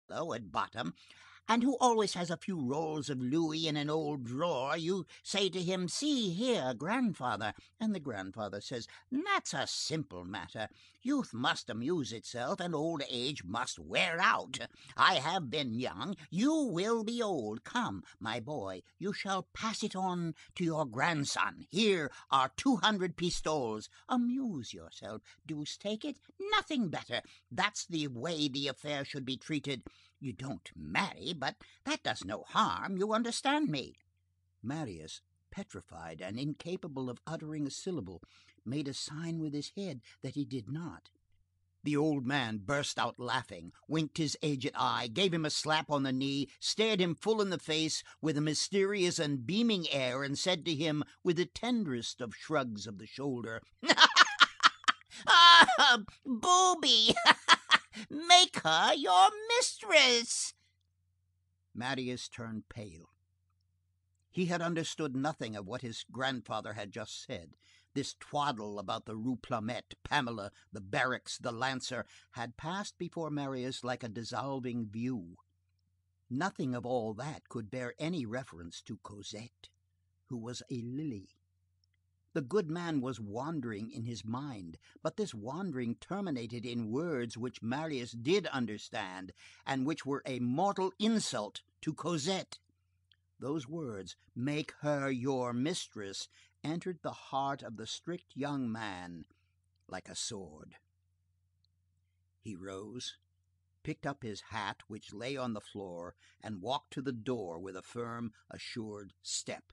low at bottom, and who always has a few rolls of louis in an old drawer, you say to him, 'See here, grandfather,' and the grandfather says, 'That's a simple matter. Youth must amuse itself, and old age must wear out. I have been young, you will be old. Come, my boy, you shall pass it on to your grandson. Here are 200 pistoles. Amuse yourself. Deuce take it, nothing better. That's the way the affair should be treated. You don't marry, but that does no harm. You understand me?' Marius, petrified and incapable of uttering a syllable, made a sign with his head that he did not. The old man burst out laughing, winked his aged eye, gave him a slap on the knee, stared him full in the face with a mysterious and beaming air, and said to him, with the tenderest of shrugs of the shoulder: "Ah, booby! Make her your mistress." Marius turned pale. He had understood nothing of what his grandfather had just said. This twaddle about the Rue Plumet, Pamela, the barracks, the lancer, had passed before Marius like a dissolving view. Nothing of all that could bear any reference to Cosette, who was a lily. The good man was wandering in his mind, but this wandering terminated in words which Marius did understand, and which were a mortal insult to Cosette. Those words, "Make her your mistress," entered the heart of the strict young man like a sword. He rose, picked up his hat which lay on the floor, and walked to the door with a firm, assured step.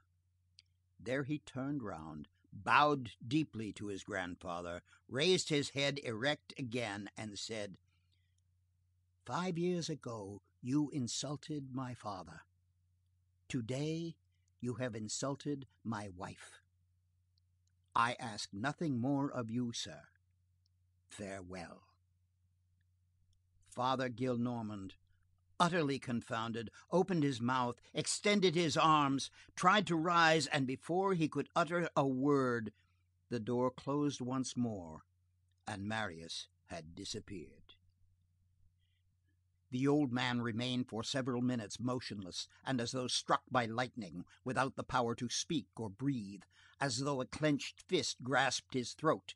There he turned round, bowed deeply to his grandfather, raised his head erect again, and said: "5 years ago you insulted my father. Today you have insulted my wife. I ask nothing more of you, sir. Farewell." Father Gillenormand, utterly confounded, opened his mouth, extended his arms, tried to rise, and before he could utter a word, the door closed once more, and Marius had disappeared. The old man remained for several minutes motionless, and as though struck by lightning, without the power to speak or breathe, as though a clenched fist grasped his throat.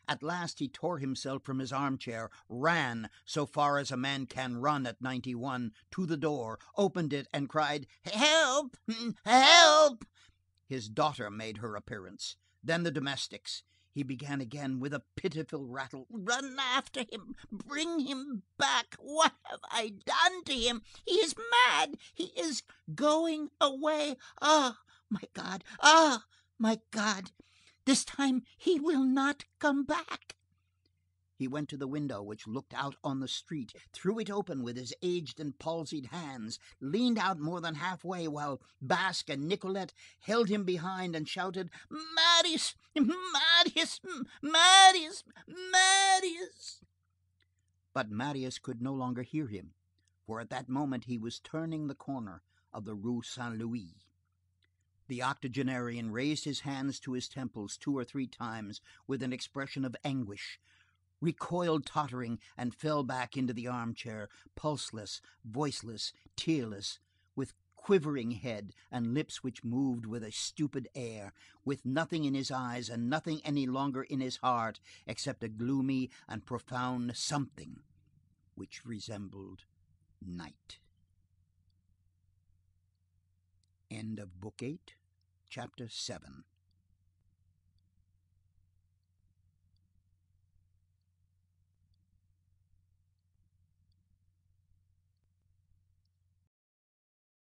At last he tore himself from his armchair, ran, so far as a man can run at 91, to the door, opened it, and cried: "Help! Help!" His daughter made her appearance, then the domestics. He began again with a pitiful rattle: "Run after him! Bring him back! What have I done to him? He is mad! He is going away! Ah, my God! Ah, my God! This time he will not come back." He went to the window which looked out on the street, threw it open with his aged and palsied hands, leaned out more than halfway, while Basque and Nicolette held him behind and shouted: "Marius! Marius! Marius! Marius!" But Marius could no longer hear him, for at that moment he was turning the corner of the Rue Saint Louis. The octogenarian raised his hands to his temples 2 or 3 times with an expression of anguish, recoiled tottering, and fell back into the armchair, pulseless, voiceless, tearless, with quivering head and lips which moved with a stupid air, with nothing in his eyes and nothing any longer in his heart except a gloomy and profound something which resembled night. End of Book 8, Chapter 7.